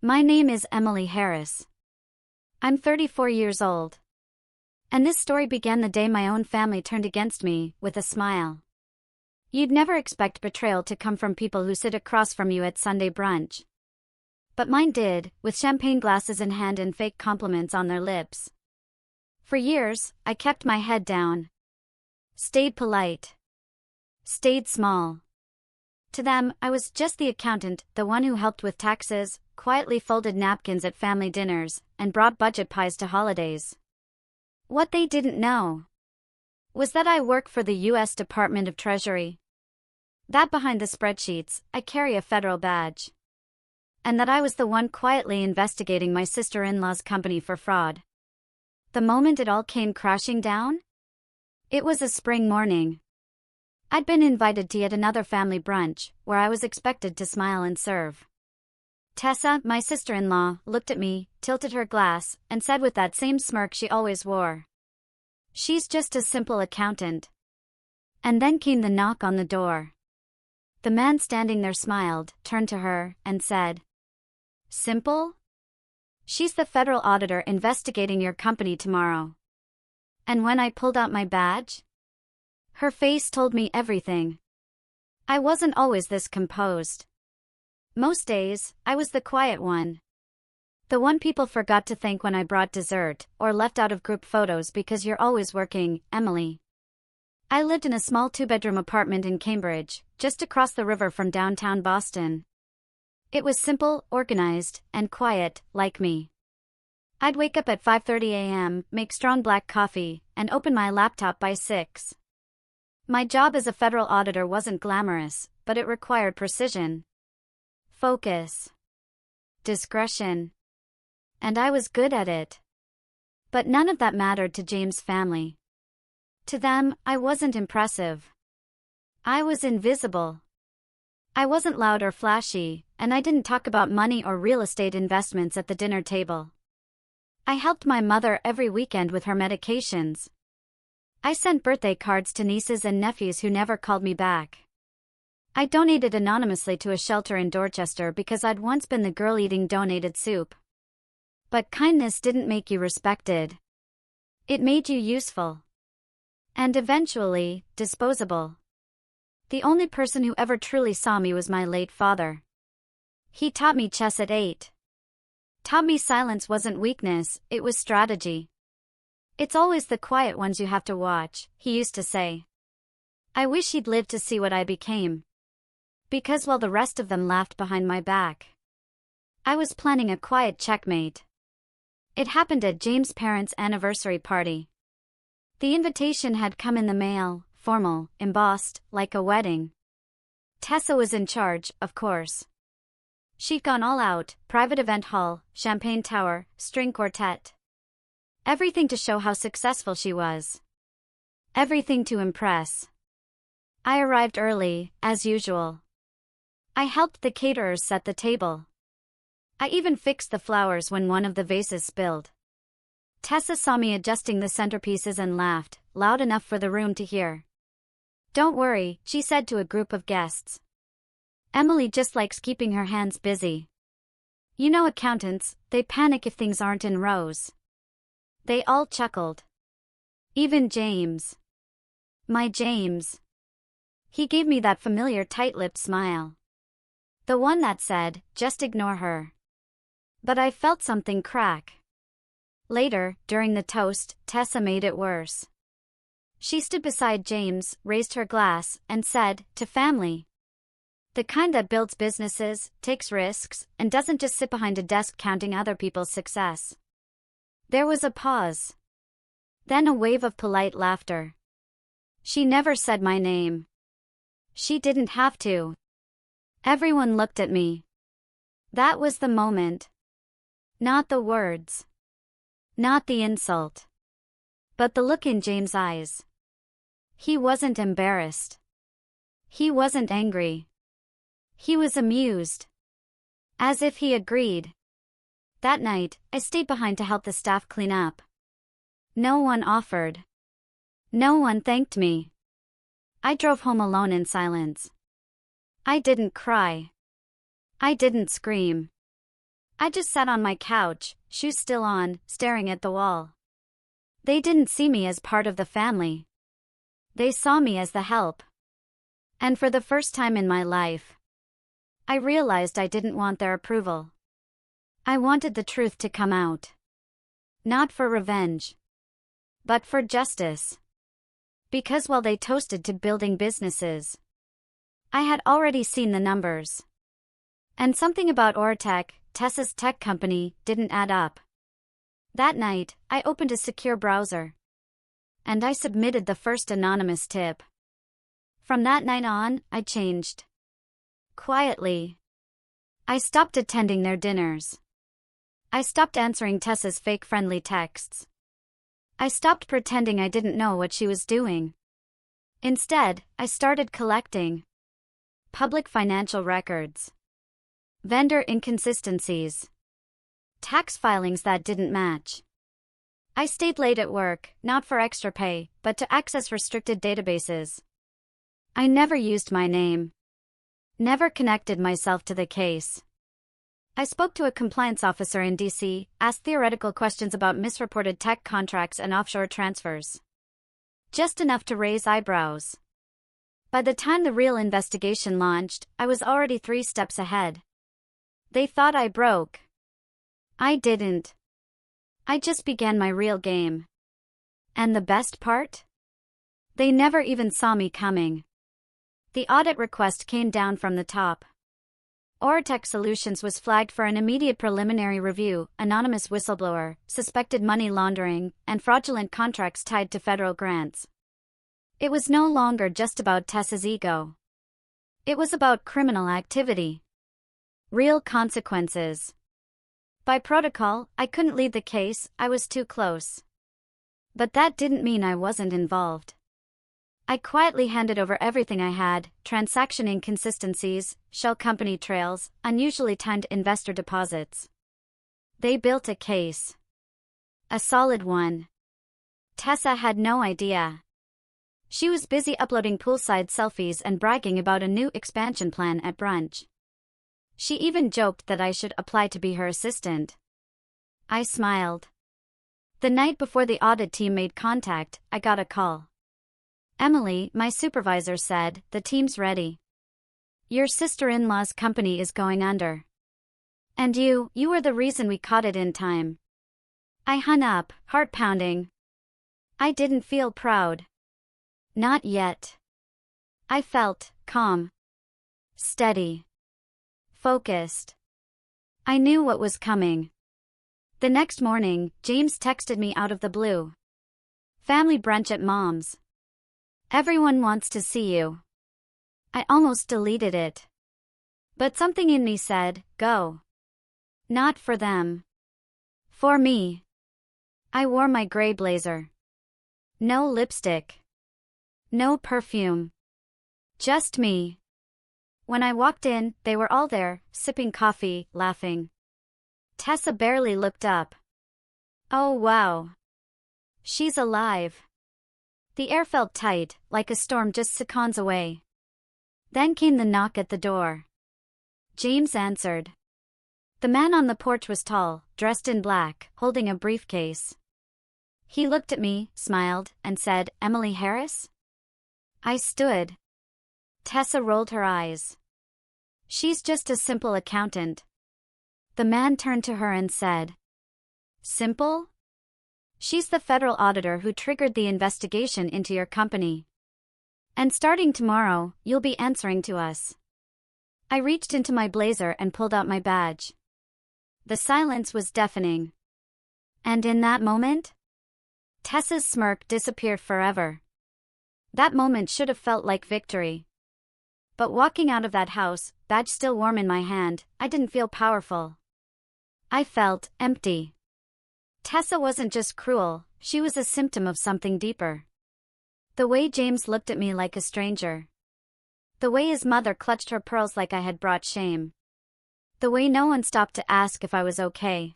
My name is Emily Harris. I'm 34 years old. And this story began the day my own family turned against me, with a smile. You'd never expect betrayal to come from people who sit across from you at Sunday brunch. But mine did, with champagne glasses in hand and fake compliments on their lips. For years, I kept my head down. Stayed polite. Stayed small. To them, I was just the accountant, the one who helped with taxes, quietly folded napkins at family dinners, and brought budget pies to holidays. What they didn't know was that I work for the U.S. Department of Treasury. That behind the spreadsheets, I carry a federal badge. And that I was the one quietly investigating my sister-in-law's company for fraud. The moment it all came crashing down? It was a spring morning. I'd been invited to yet another family brunch, where I was expected to smile and serve. Tessa, my sister-in-law, looked at me, tilted her glass, and said with that same smirk she always wore, "She's just a simple accountant." And then came the knock on the door. The man standing there smiled, turned to her, and said, "Simple? She's the federal auditor investigating your company tomorrow." And when I pulled out my badge, her face told me everything. I wasn't always this composed. Most days, I was the quiet one. The one people forgot to thank when I brought dessert, or left out of group photos because you're always working, Emily. I lived in a small 2-bedroom apartment in Cambridge, just across the river from downtown Boston. It was simple, organized, and quiet, like me. I'd wake up at 5:30 a.m., make strong black coffee, and open my laptop by 6. My job as a federal auditor wasn't glamorous, but it required precision, focus, discretion. And I was good at it. But none of that mattered to James' family. To them, I wasn't impressive. I was invisible. I wasn't loud or flashy, and I didn't talk about money or real estate investments at the dinner table. I helped my mother every weekend with her medications. I sent birthday cards to nieces and nephews who never called me back. I donated anonymously to a shelter in Dorchester because I'd once been the girl eating donated soup. But kindness didn't make you respected. It made you useful. And eventually, disposable. The only person who ever truly saw me was my late father. He taught me chess at 8. Taught me silence wasn't weakness, it was strategy. It's always the quiet ones you have to watch, he used to say. I wish he'd lived to see what I became. Because while the rest of them laughed behind my back, I was planning a quiet checkmate. It happened at James' parents' anniversary party. The invitation had come in the mail, formal, embossed, like a wedding. Tessa was in charge, of course. She'd gone all out, private event hall, champagne tower, string quartet. Everything to show how successful she was. Everything to impress. I arrived early, as usual. I helped the caterers set the table. I even fixed the flowers when one of the vases spilled. Tessa saw me adjusting the centerpieces and laughed, loud enough for the room to hear. "Don't worry," she said to a group of guests. "Emily just likes keeping her hands busy. You know accountants, they panic if things aren't in rows." They all chuckled. Even James. My James. He gave me that familiar tight-lipped smile. The one that said, "Just ignore her." But I felt something crack. Later, during the toast, Tessa made it worse. She stood beside James, raised her glass, and said, "To family. The kind that builds businesses, takes risks, and doesn't just sit behind a desk counting other people's success." There was a pause. Then a wave of polite laughter. She never said my name. She didn't have to. Everyone looked at me. That was the moment. Not the words. Not the insult. But the look in James' eyes. He wasn't embarrassed. He wasn't angry. He was amused. As if he agreed. That night, I stayed behind to help the staff clean up. No one offered. No one thanked me. I drove home alone in silence. I didn't cry. I didn't scream. I just sat on my couch, shoes still on, staring at the wall. They didn't see me as part of the family. They saw me as the help. And for the first time in my life, I realized I didn't want their approval. I wanted the truth to come out. Not for revenge, but for justice. Because while they toasted to building businesses, I had already seen the numbers. And something about Ortec, Tessa's tech company, didn't add up. That night, I opened a secure browser. And I submitted the first anonymous tip. From that night on, I changed. Quietly. I stopped attending their dinners. I stopped answering Tessa's fake friendly texts. I stopped pretending I didn't know what she was doing. Instead, I started collecting public financial records, vendor inconsistencies, tax filings that didn't match. I stayed late at work, not for extra pay, but to access restricted databases. I never used my name. Never connected myself to the case. I spoke to a compliance officer in DC, asked theoretical questions about misreported tech contracts and offshore transfers. Just enough to raise eyebrows. By the time the real investigation launched, I was already 3 steps ahead. They thought I broke. I didn't. I just began my real game. And the best part? They never even saw me coming. The audit request came down from the top. Ortec Solutions was flagged for an immediate preliminary review, anonymous whistleblower, suspected money laundering, and fraudulent contracts tied to federal grants. It was no longer just about Tessa's ego. It was about criminal activity. Real consequences. By protocol, I couldn't lead the case, I was too close. But that didn't mean I wasn't involved. I quietly handed over everything I had: transaction inconsistencies, shell company trails, unusually timed investor deposits. They built a case. A solid one. Tessa had no idea. She was busy uploading poolside selfies and bragging about a new expansion plan at brunch. She even joked that I should apply to be her assistant. I smiled. The night before the audit team made contact, I got a call. Emily, my supervisor, said, "The team's ready. Your sister-in-law's company is going under. And you were the reason we caught it in time." I hung up, heart pounding. I didn't feel proud. Not yet. I felt calm. Steady. Focused. I knew what was coming. The next morning, James texted me out of the blue. "Family brunch at Mom's. Everyone wants to see you." I almost deleted it. But something in me said, go. Not for them. For me. I wore my gray blazer. No lipstick. No perfume. Just me. When I walked in, they were all there, sipping coffee, laughing. Tessa barely looked up. Oh wow. She's alive. The air felt tight, like a storm just seconds away. Then came the knock at the door. James answered. The man on the porch was tall, dressed in black, holding a briefcase. He looked at me, smiled, and said, "Emily Harris?" I stood. Tessa rolled her eyes. "She's just a simple accountant." The man turned to her and said, "Simple? She's the federal auditor who triggered the investigation into your company. And starting tomorrow, you'll be answering to us." I reached into my blazer and pulled out my badge. The silence was deafening. And in that moment, Tessa's smirk disappeared forever. That moment should have felt like victory. But walking out of that house, badge still warm in my hand, I didn't feel powerful. I felt empty. Tessa wasn't just cruel, she was a symptom of something deeper. The way James looked at me like a stranger. The way his mother clutched her pearls like I had brought shame. The way no one stopped to ask if I was okay.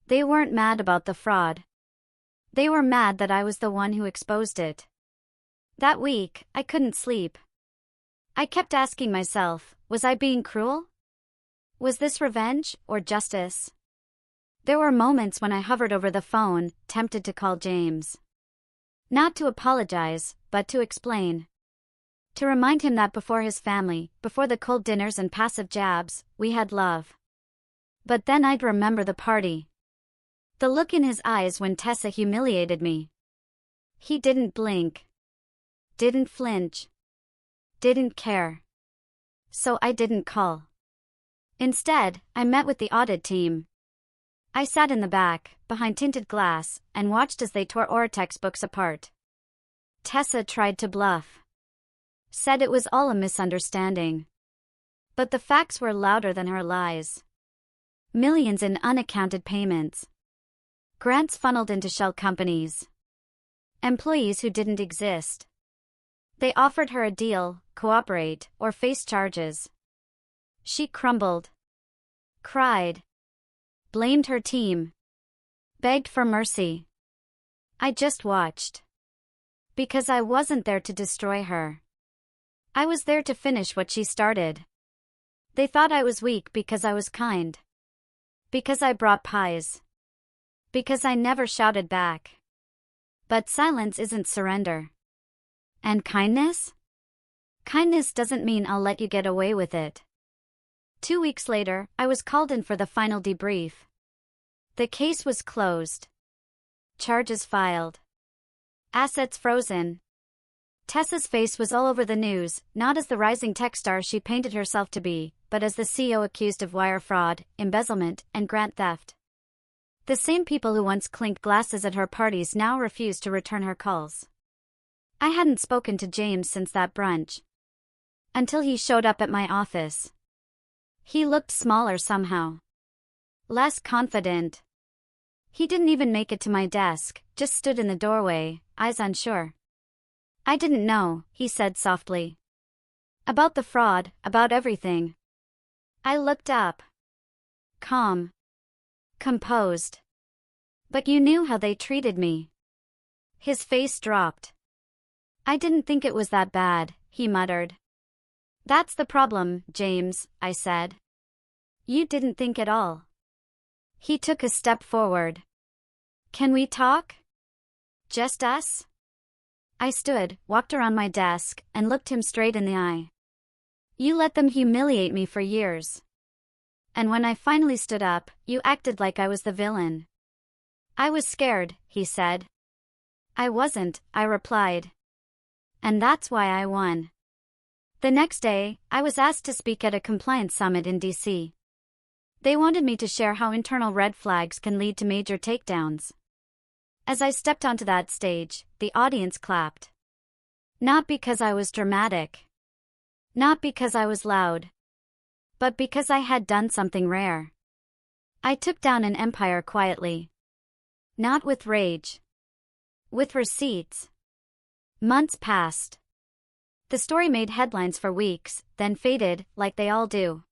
They weren't mad about the fraud. They were mad that I was the one who exposed it. That week, I couldn't sleep. I kept asking myself, was I being cruel? Was this revenge or justice? There were moments when I hovered over the phone, tempted to call James. Not to apologize, but to explain. To remind him that before his family, before the cold dinners and passive jabs, we had love. But then I'd remember the party. The look in his eyes when Tessa humiliated me. He didn't blink. Didn't flinch. Didn't care. So I didn't call. Instead, I met with the audit team. I sat in the back, behind tinted glass, and watched as they tore our textbooks apart. Tessa tried to bluff. Said it was all a misunderstanding. But the facts were louder than her lies. Millions in unaccounted payments. Grants funneled into shell companies. Employees who didn't exist. They offered her a deal, cooperate, or face charges. She crumbled. Cried. Blamed her team. Begged for mercy. I just watched. Because I wasn't there to destroy her. I was there to finish what she started. They thought I was weak because I was kind. Because I brought pies. Because I never shouted back. But silence isn't surrender. And kindness? Kindness doesn't mean I'll let you get away with it. 2 weeks later, I was called in for the final debrief. The case was closed. Charges filed. Assets frozen. Tessa's face was all over the news, not as the rising tech star she painted herself to be, but as the CEO accused of wire fraud, embezzlement, and grant theft. The same people who once clinked glasses at her parties now refused to return her calls. I hadn't spoken to James since that brunch. Until he showed up at my office. He looked smaller somehow. Less confident. He didn't even make it to my desk, just stood in the doorway, eyes unsure. I didn't know, he said softly. About the fraud, about everything. I looked up. Calm. Composed. But you knew how they treated me. His face dropped. I didn't think it was that bad, he muttered. That's the problem, James, I said. You didn't think at all. He took a step forward. Can we talk? Just us? I stood, walked around my desk, and looked him straight in the eye. You let them humiliate me for years. And when I finally stood up, you acted like I was the villain. I was scared, he said. I wasn't, I replied. And that's why I won. The next day, I was asked to speak at a compliance summit in D.C. They wanted me to share how internal red flags can lead to major takedowns. As I stepped onto that stage, the audience clapped. Not because I was dramatic. Not because I was loud. But because I had done something rare. I took down an empire quietly. Not with rage. With receipts. Months passed. The story made headlines for weeks, then faded, like they all do.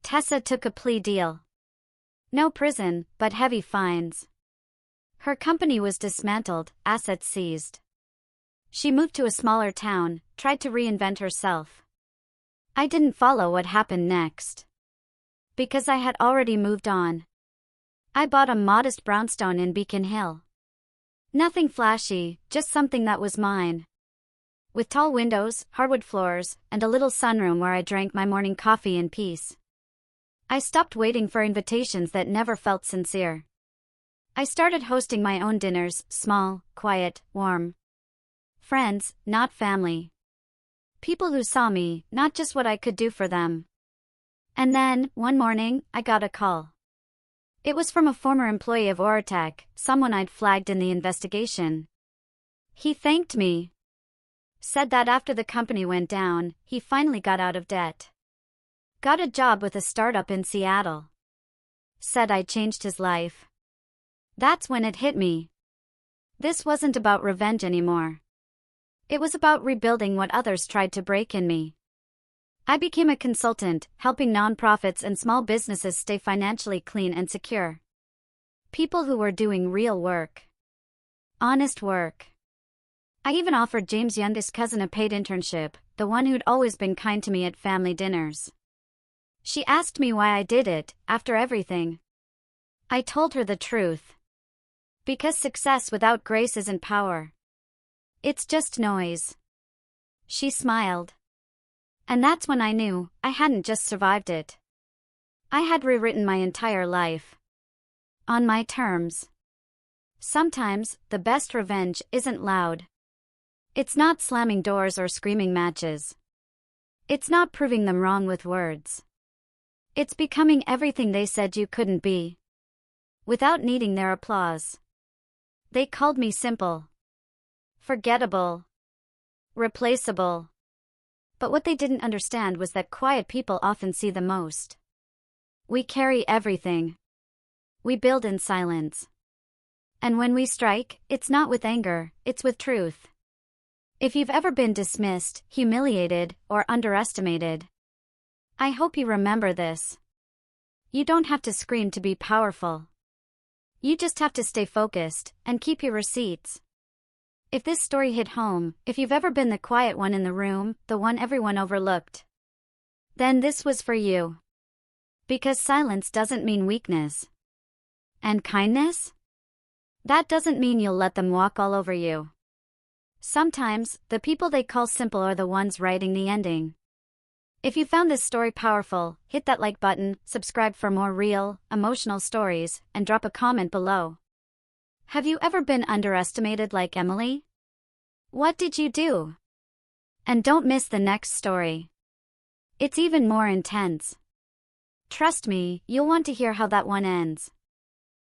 Tessa took a plea deal. No prison, but heavy fines. Her company was dismantled, assets seized. She moved to a smaller town, tried to reinvent herself. I didn't follow what happened next. Because I had already moved on. I bought a modest brownstone in Beacon Hill. Nothing flashy, just something that was mine. With tall windows, hardwood floors, and a little sunroom where I drank my morning coffee in peace. I stopped waiting for invitations that never felt sincere. I started hosting my own dinners, small, quiet, warm. Friends, not family. People who saw me, not just what I could do for them. And then, one morning, I got a call. It was from a former employee of Ortec, someone I'd flagged in the investigation. He thanked me. Said that after the company went down, he finally got out of debt. Got a job with a startup in Seattle. Said I changed his life. That's when it hit me. This wasn't about revenge anymore. It was about rebuilding what others tried to break in me. I became a consultant, helping nonprofits and small businesses stay financially clean and secure. People who were doing real work. Honest work. I even offered James' youngest cousin a paid internship, the one who'd always been kind to me at family dinners. She asked me why I did it, after everything. I told her the truth. Because success without grace isn't power. It's just noise. She smiled. And that's when I knew I hadn't just survived it. I had rewritten my entire life. On my terms. Sometimes, the best revenge isn't loud. It's not slamming doors or screaming matches. It's not proving them wrong with words. It's becoming everything they said you couldn't be. Without needing their applause. They called me simple. Forgettable. Replaceable. But what they didn't understand was that quiet people often see the most. We carry everything. We build in silence. And when we strike, it's not with anger, it's with truth. If you've ever been dismissed, humiliated, or underestimated, I hope you remember this. You don't have to scream to be powerful. You just have to stay focused and keep your receipts. If this story hit home, if you've ever been the quiet one in the room, the one everyone overlooked, then this was for you. Because silence doesn't mean weakness. And kindness? That doesn't mean you'll let them walk all over you. Sometimes, the people they call simple are the ones writing the ending. If you found this story powerful, hit that like button, subscribe for more real, emotional stories, and drop a comment below. Have you ever been underestimated like Emily? What did you do? And don't miss the next story. It's even more intense. Trust me, you'll want to hear how that one ends.